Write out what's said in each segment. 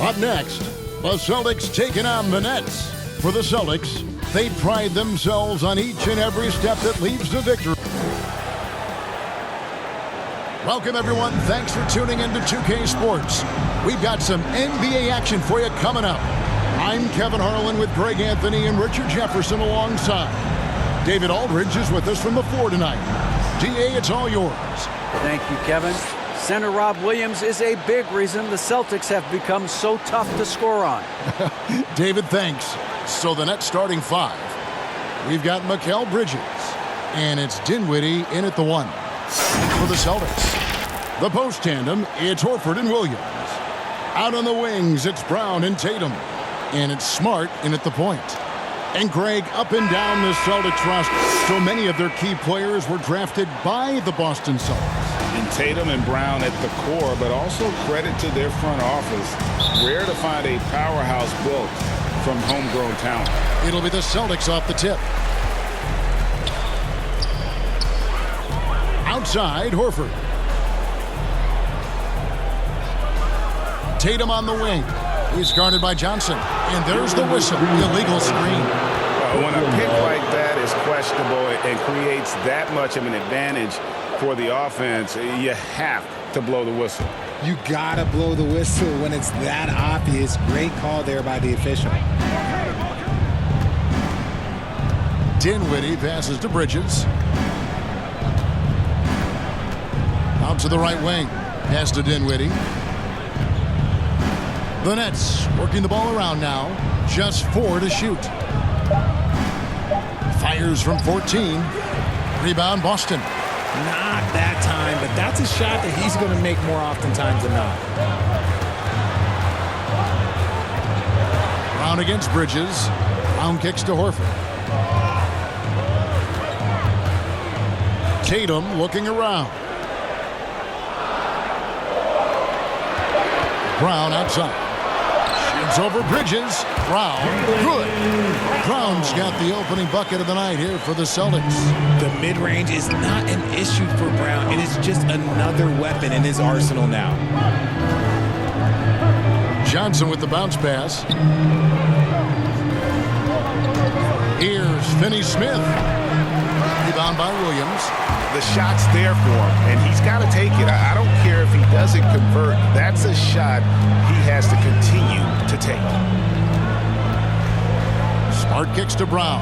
Up next, the Celtics taking on the Nets. For the Celtics, they pride themselves on each and every step that leads to victory. Welcome, everyone. Thanks for tuning in to 2K Sports. We've got some NBA action for you coming up. I'm Kevin Harlan with Greg Anthony and Richard Jefferson alongside. David Aldridge is with us from the floor tonight. DA, it's all yours. Thank you, Kevin. Center Rob Williams is a big reason the Celtics have become so tough to score on. David, thanks. So the Nets starting five. We've got Mikal Bridges, and it's Dinwiddie in at the one. For the Celtics, the post tandem, it's Horford and Williams. Out on the wings, it's Brown and Tatum. And it's Smart in at the point. And Greg, up and down the Celtics roster, so many of their key players were drafted by the Boston Celtics. And Tatum and Brown at the core, but also credit to their front office. Rare to find a powerhouse built from homegrown talent. It'll be the Celtics off the tip. Outside, Horford. Tatum on the wing. He's guarded by Johnson. And there's the whistle. Illegal screen. When a pick like that is questionable and creates that much of an advantage for the offense, you have to blow the whistle. You gotta blow the whistle when it's that obvious. Great call there by the official. Dinwiddie passes to Bridges. Out to the right wing. Pass to Dinwiddie. The Nets working the ball around now. Just 4 to shoot. Fires from 14. Rebound, Boston. Not that time, but that's a shot that he's going to make more oftentimes than not. Brown against Bridges. Brown kicks to Horford. Tatum looking around. Brown outside. Shoots over Bridges. Brown, good. Brown's got the opening bucket of the night here for the Celtics. The mid-range is not an issue for Brown. It is just another weapon in his arsenal now. Johnson with the bounce pass. Here's Finney-Smith. Rebound by Williams. The shot's there for him, and he's got to take it. I don't care if he doesn't convert. That's a shot he has to continue to take. Smart kicks to Brown.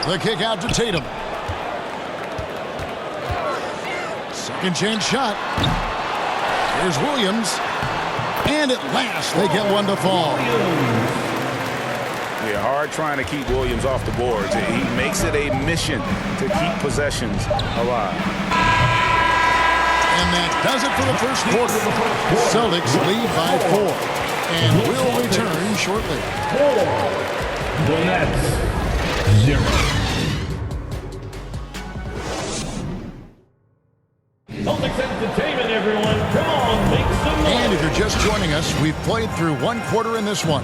The kick out to Tatum. Second chance shot. Here's Williams. And at last, they get one to fall. Yeah, hard trying to keep Williams off the boards. He makes it a mission to keep possessions alive. And that does it for the first quarter. Celtics lead by 4. And will return shortly. The Nets, 0. Celtics entertainment, everyone. Come on, make some noise. And if you're just joining us, we've played through one quarter in this one.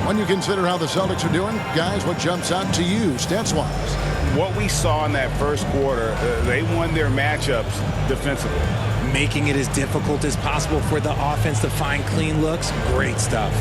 When you consider how the Celtics are doing, guys, what jumps out to you stats-wise? What we saw in that first quarter, they won their matchups defensively. Making it as difficult as possible for the offense to find clean looks. Great stuff.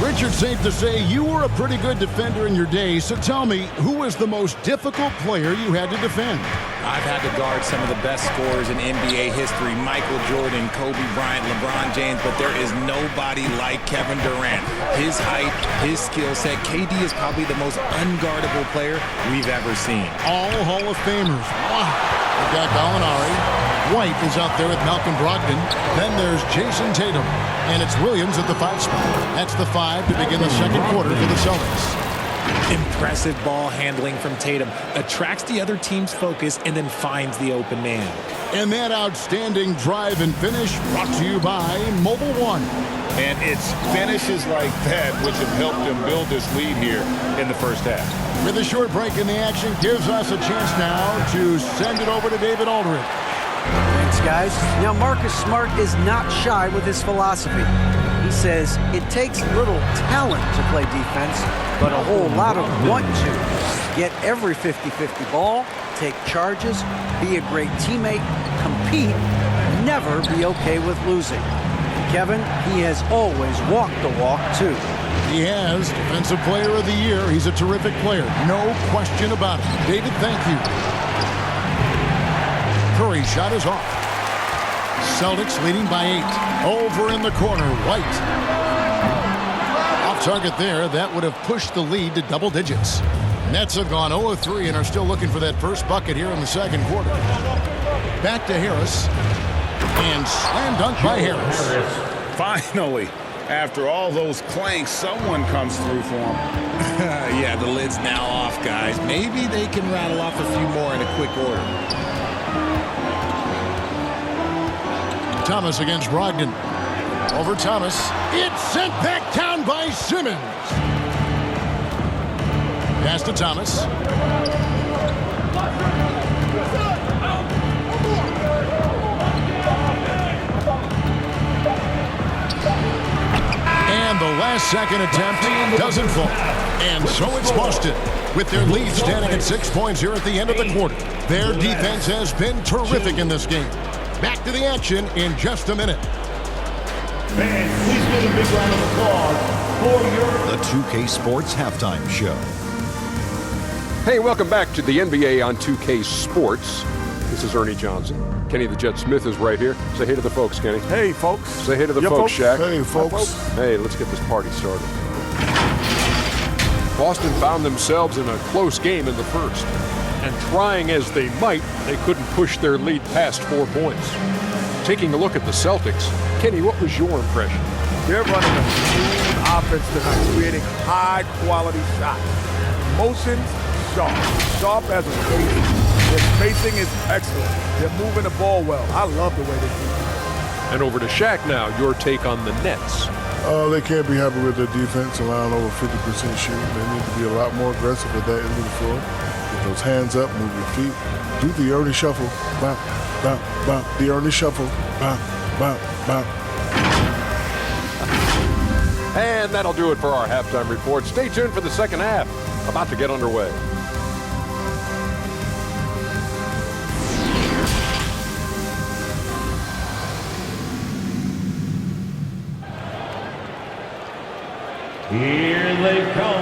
Richard, safe to say you were a pretty good defender in your day, so tell me, who was the most difficult player you had to defend? I've had to guard some of the best scorers in NBA history. Michael Jordan, Kobe Bryant, LeBron James, but there is nobody like Kevin Durant. His height, his skill set. KD is probably the most unguardable player we've ever seen. All Hall of Famers. Wow. We've got Gallinari. White is out there with Malcolm Brogdon. Then there's Jason Tatum. And it's Williams at the 5 spot. That's the 5 to begin the second quarter for the Celtics. Impressive ball handling from Tatum. Attracts the other team's focus and then finds the open man. And that outstanding drive and finish brought to you by Mobile One. And it's finishes like that which have helped them build this lead here in the first half. With a short break in the action, gives us a chance now to send it over to David Aldridge. Thanks, guys. Now, Marcus Smart is not shy with his philosophy. He says it takes little talent to play defense, but a whole lot of want to. Get every 50-50 ball, take charges, be a great teammate, compete, never be okay with losing. Kevin, he has always walked the walk, too. He has Defensive Player of the Year. He's a terrific player. No question about it. David, thank you. Curry's shot is off. Celtics leading by 8. Over in the corner, White. Off target there. That would have pushed the lead to double digits. Nets have gone 0 of 3 and are still looking for that first bucket here in the second quarter. Back to Harris. And slam dunk by Harris. Finally, after all those clanks, someone comes through for him. Yeah, the lid's now off, guys. Maybe they can rattle off a few more in a quick order. Thomas against Brogdon. Over Thomas. It's sent back down by Simmons. Pass to Thomas. And the last second attempt doesn't fall. And so it's Boston with their lead standing at 6 points here at the end of the quarter. Their defense has been terrific in this game. Back to the action in just a minute. Fans, please give a big round of applause for your... The 2K Sports Halftime Show. Hey, welcome back to the NBA on 2K Sports. This is Ernie Johnson. Kenny the Jet Smith is right here. Say hey to the folks, Kenny. Hey, folks. Say hey to the folks, Shaq. Hey, folks. Hey, let's get this party started. Boston found themselves in a close game in the first. And trying as they might, they couldn't push their lead past 4 points. Taking a look at the Celtics, Kenny, what was your impression? They're running a smooth offense tonight, creating high-quality shots. Motions, sharp as a razor. Their spacing is excellent. They're moving the ball well. I love the way they do it. And over to Shaq now, your take on the Nets. They can't be happy with their defense, allowing over 50% shooting. They need to be a lot more aggressive at that end of the floor. Get those hands up, move your feet. Do the early shuffle. Bop, bop, bop. The early shuffle. Bop, bop, bop. And that'll do it for our halftime report. Stay tuned for the second half. About to get underway. Here they come.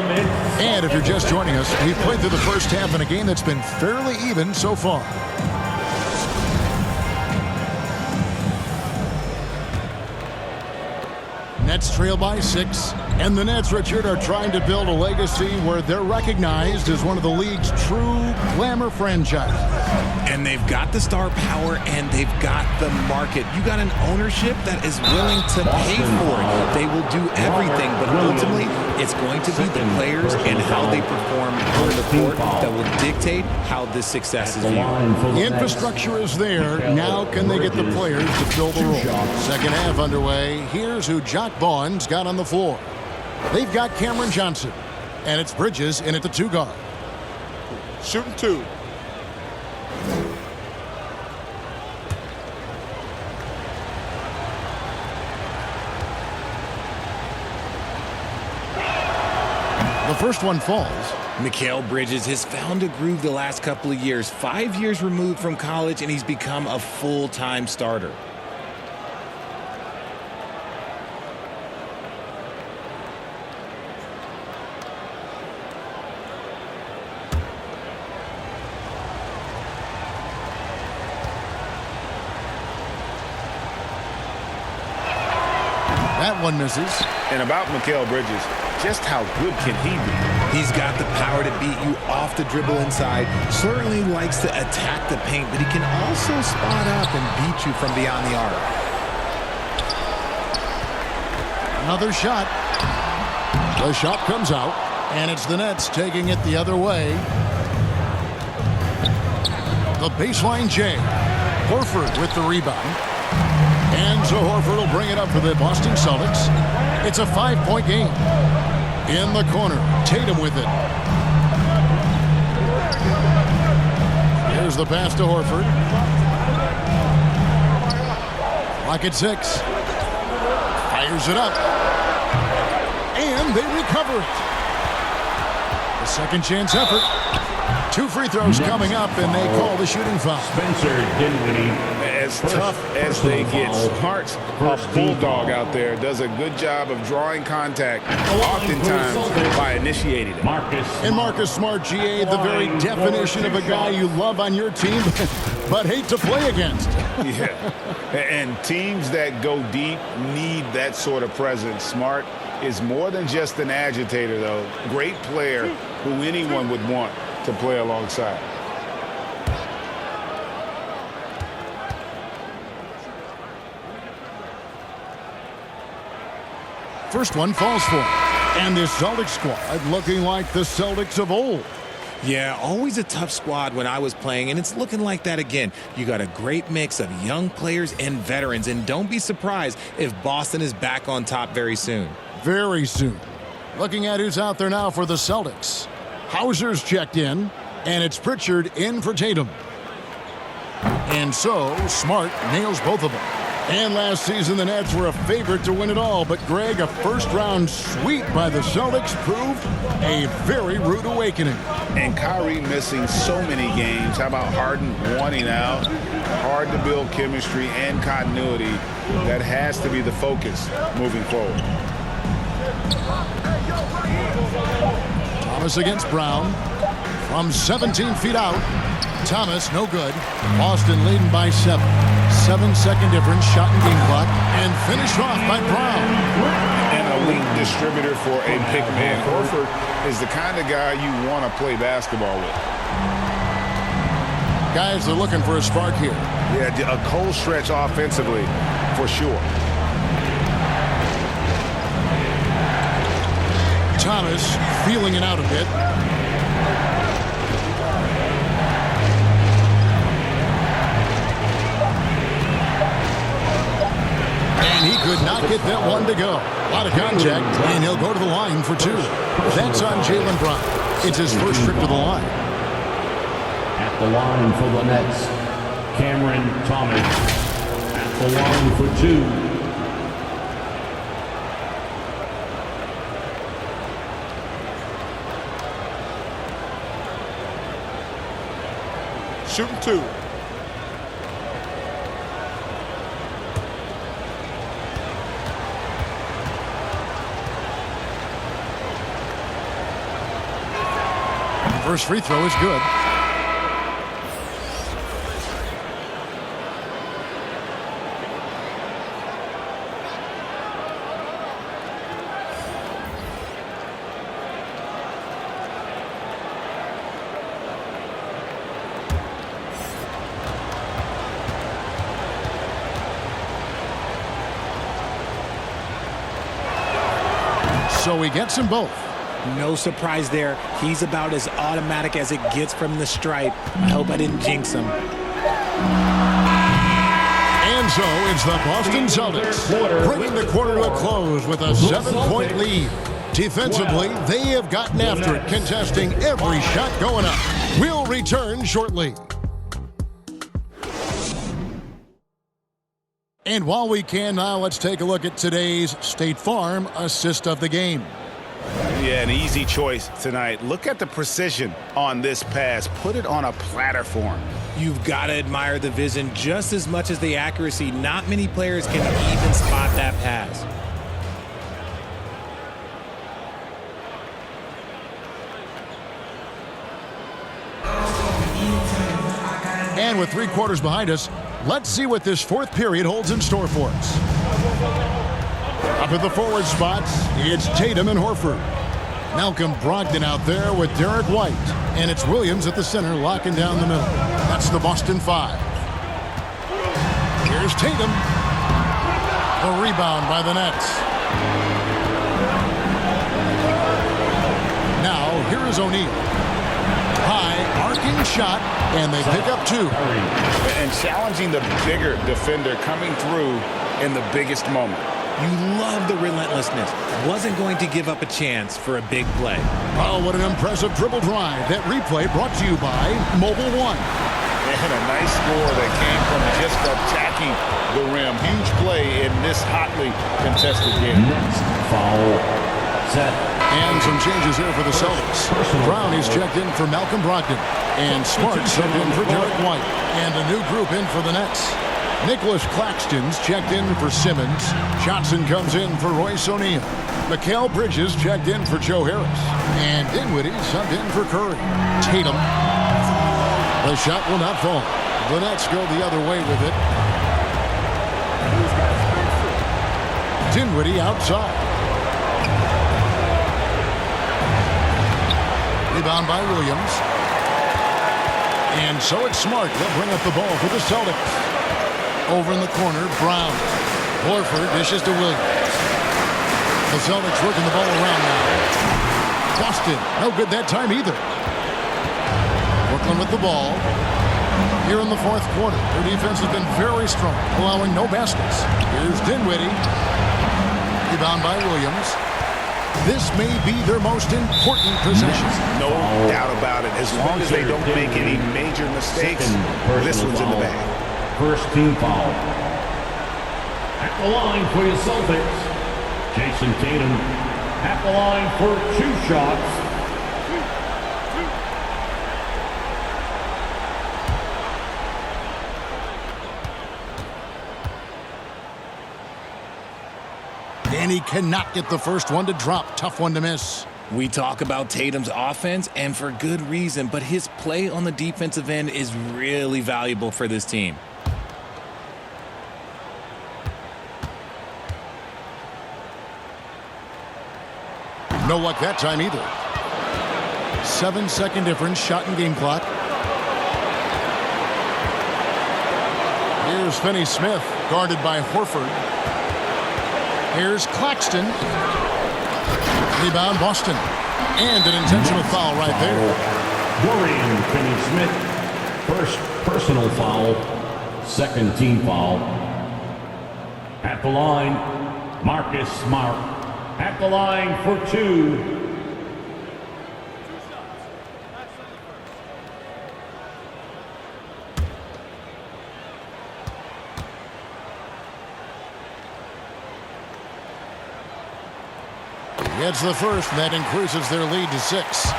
And if you're just joining us, we've played through the first half in a game that's been fairly even so far. Nets trail by 6. And the Nets, Richard, are trying to build a legacy where they're recognized as one of the league's true glamour franchises. And they've got the star power and they've got the market. You got an ownership that is willing to pay for it. They will do everything, but ultimately it's going to be the players and how they perform on the court that will dictate how this success is viewed. The infrastructure is there. Now can they get the players to fill the role? Second half underway. Here's who Jock Vaughn's got on the floor. They've got Cameron Johnson, and it's Bridges in at the 2 guard. Shooting 2. The first one falls. Mikal Bridges has found a groove the last couple of years. 5 years removed from college, and he's become a full-time starter. That one misses. And about Mikal Bridges, just how good can he be? He's got the power to beat you off the dribble inside. Certainly likes to attack the paint, but he can also spot up and beat you from beyond the arc. Another shot. The shot comes out, and it's the Nets taking it the other way. The baseline J. Horford with the rebound. And so Horford will bring it up for the Boston Celtics. It's a 5-point game. In the corner, Tatum with it. Here's the pass to Horford. Clock at 6. Fires it up. And they recover it. A second chance effort. 2 free throws coming up, and they call the shooting foul. Spencer Dinwiddie. As tough as they get, Smart's a bulldog out there. Does a good job of drawing contact, oftentimes by initiating it. And Marcus Smart, GA, the very definition of a guy you love on your team, but hate to play against. Yeah, and teams that go deep need that sort of presence. Smart is more than just an agitator, though. Great player who anyone would want to play alongside. First one falls for him. And this Celtics squad looking like the Celtics of old. Yeah, always a tough squad when I was playing, and it's looking like that again. You got a great mix of young players and veterans, and don't be surprised if Boston is back on top very soon. Very soon. Looking at who's out there now for the Celtics. Hauser's checked in, and it's Pritchard in for Tatum. And so, Smart nails both of them. And last season, the Nets were a favorite to win it all. But, Greg, a first-round sweep by the Celtics proved a very rude awakening. And Kyrie missing so many games. How about Harden wanting out? Hard to build chemistry and continuity. That has to be the focus moving forward. Thomas against Brown. From 17 feet out. Thomas, no good. Boston leading by 7. 7-second difference, shot and game clock, and finished off by Brown. An elite distributor for a big man. Horford is the kind of guy you want to play basketball with. Guys, they're looking for a spark here. Yeah, a cold stretch offensively, for sure. Thomas feeling it out a bit. And he could not get that one to go. A lot of contact, and he'll go to the line for 2. That's on Jaylen Brown. It's his first trip to the line. At the line for the Nets, Cameron Thomas. At the line for 2. Shooting 2. First free throw is good. So he gets them both. No surprise there. He's about as automatic as it gets from the stripe. I hope I didn't jinx him. And so it's the Boston Celtics bringing the quarter to a close with a 7-point lead. Defensively, they have gotten after it, contesting every shot going up. We'll return shortly. And while we can now, let's take a look at today's State Farm assist of the game. Yeah, an easy choice tonight. Look at the precision on this pass. Put it on a platter form. You've got to admire the vision just as much as the accuracy. Not many players can even spot that pass. And with 3 quarters behind us, let's see what this 4th period holds in store for us. Up at the forward spots, it's Tatum and Horford. Malcolm Brogdon out there with Derek White. And it's Williams at the center, locking down the middle. That's the Boston 5. Here's Tatum. The rebound by the Nets. Now, here is O'Neal. High, arcing shot, and they pick up 2. And challenging the bigger defender coming through in the biggest moment. You love the relentlessness. Wasn't going to give up a chance for a big play. Oh, what an impressive dribble drive. That replay brought to you by Mobile One. And a nice score that came from just attacking the rim. Huge play in this hotly contested game. Next foul, set. And some changes here for the Celtics. Brown is checked in for Malcolm Brogdon. And Smart subbed in for Kwai. And a new group in for the Nets. Nicholas Claxton's checked in for Simmons. Johnson comes in for Royce O'Neal. Mikal Bridges checked in for Joe Harris. And Dinwiddie subbed in for Curry. Tatum. The shot will not fall. The Nets go the other way with it. Dinwiddie outside. Rebound by Williams. And so it's Smart. They'll bring up the ball for the Celtics. Over in the corner, Brown. Horford dishes to Williams. The Celtics working the ball around now. Boston, no good that time either. Brooklyn with the ball. Here in the fourth quarter, their defense has been very strong, allowing no baskets. Here's Dinwiddie. Rebound by Williams. This may be their most important possession. No doubt about it. As long as they don't make any major mistakes, this one's in the bag. First team foul. At the line for your Celtics, Jason Tatum. At the line for 2 shots. And he cannot get the first one to drop. Tough one to miss. We talk about Tatum's offense, and for good reason, but his play on the defensive end is really valuable for this team. No luck that time either. 7-second difference, shot and game clock. Here's Finney-Smith, guarded by Horford. Here's Claxton. Rebound, Boston. And an intentional foul right there. Dorian Finney-Smith. First personal foul. Second team foul. At the line, Marcus Smart. At the line for 2. Gets the first, and that increases their lead to 6.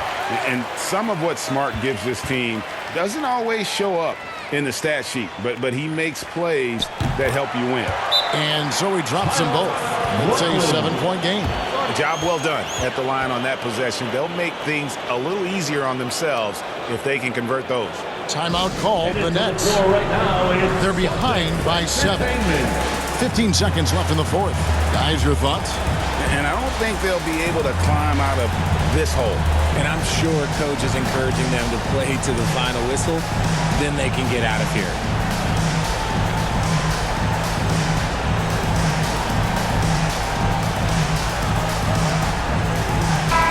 And some of what Smart gives this team doesn't always show up in the stat sheet, but he makes plays that help you win. And so he drops them both. It's a 7-point game. A job well done at the line on that possession. They'll make things a little easier on themselves if they can convert those. Timeout called, the Nets. They're behind by 7. 15 seconds left in the fourth. Guys, your thoughts? And I don't think they'll be able to climb out of this hole. And I'm sure coach is encouraging them to play to the final whistle. Then they can get out of here.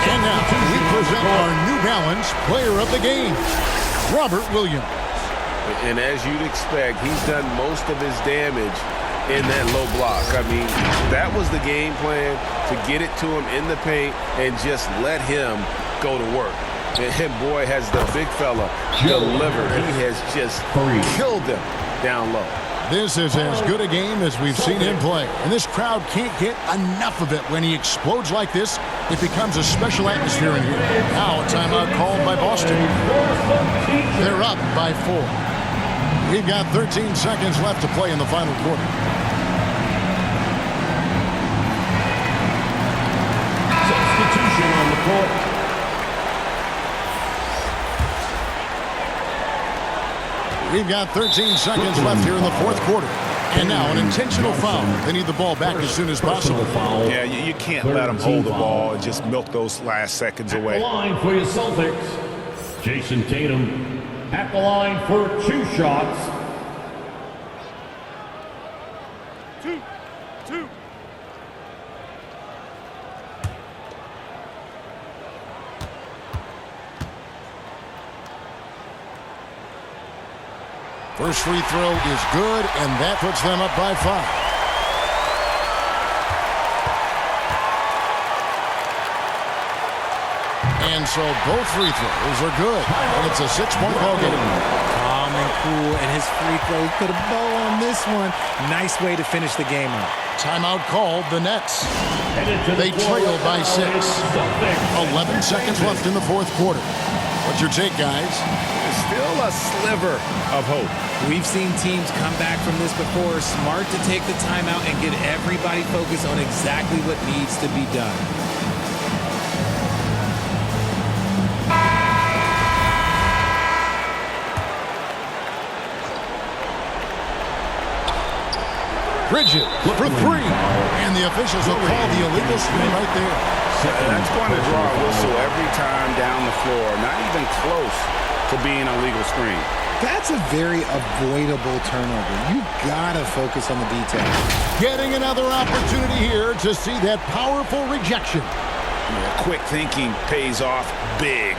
And now we present our New Balance Player of the Game, Robert Williams. And as you'd expect, he's done most of his damage in that low block. I mean, that was the game plan, to get it to him in the paint and just let him go to work. And boy, has the big fella delivered. He has just killed them down low. This is as good a game as we've seen him play. And this crowd can't get enough of it. When he explodes like this, it becomes a special atmosphere in here. Now a timeout called by Boston. They're up by 4. We've got 13 seconds left to play in the final quarter. Substitution on the court. We've got 13 seconds left here in the fourth quarter. And now an intentional foul. They need the ball back as soon as possible. Yeah, you can't let them hold the ball and just milk those last seconds away. At the line for your Celtics, Jason Tatum. At the line for 2 shots. 2. First free throw is good, and that puts them up by 5. And so both free throws are good, and it's a 6-point ball game. Calm and cool, and his free throw put a bow on this one. Nice way to finish the game up. Timeout called the Nets. They trail by 6. 11 seconds left in the fourth quarter. What's your take, guys? There's still a sliver of hope. We've seen teams come back from this before. Smart to take the timeout and get everybody focused on exactly what needs to be done. Bridges for 3. And the officials will call the illegal screen right there. That's going to draw a whistle every time down the floor. Not even close to being a legal screen. That's a very avoidable turnover. You gotta focus on the details. Getting another opportunity here to see that powerful rejection. Yeah, quick thinking pays off big.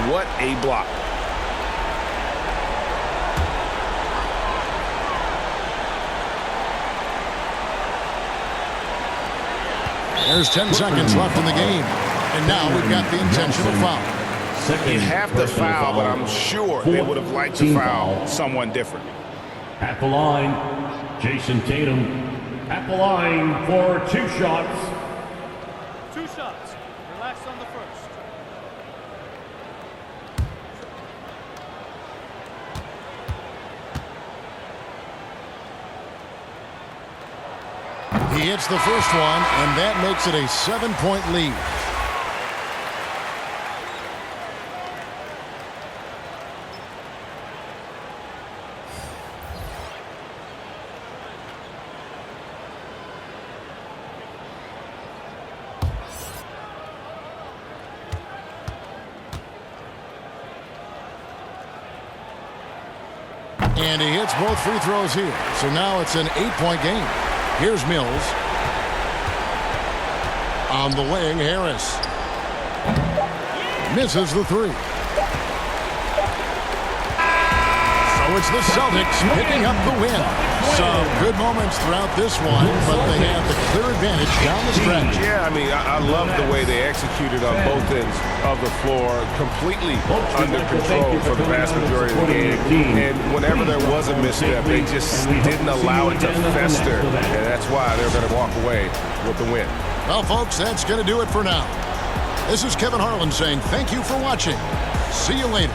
What a block. There's 10 seconds left in the game. And now we've got the intentional foul. You have to foul, but I'm sure they would have liked to foul someone different. At the line, Jason Tatum. At the line for 2 shots. 2 shots. Relax on the first. He hits the first one, and that makes it a 7-point lead. And he hits both free throws here. So now it's an 8-point game. Here's Mills. On the wing, Harris. Misses the 3. So it's the Celtics picking up the win. Some good moments throughout this one, but they have the clear advantage down the stretch. Yeah, I mean, I love the way they executed on both ends of the floor, completely under control for the vast majority of the game. And whenever there was a misstep, they just didn't allow it to fester. And that's why they're going to walk away with the win. Well, folks, that's going to do it for now. This is Kevin Harlan saying thank you for watching. See you later.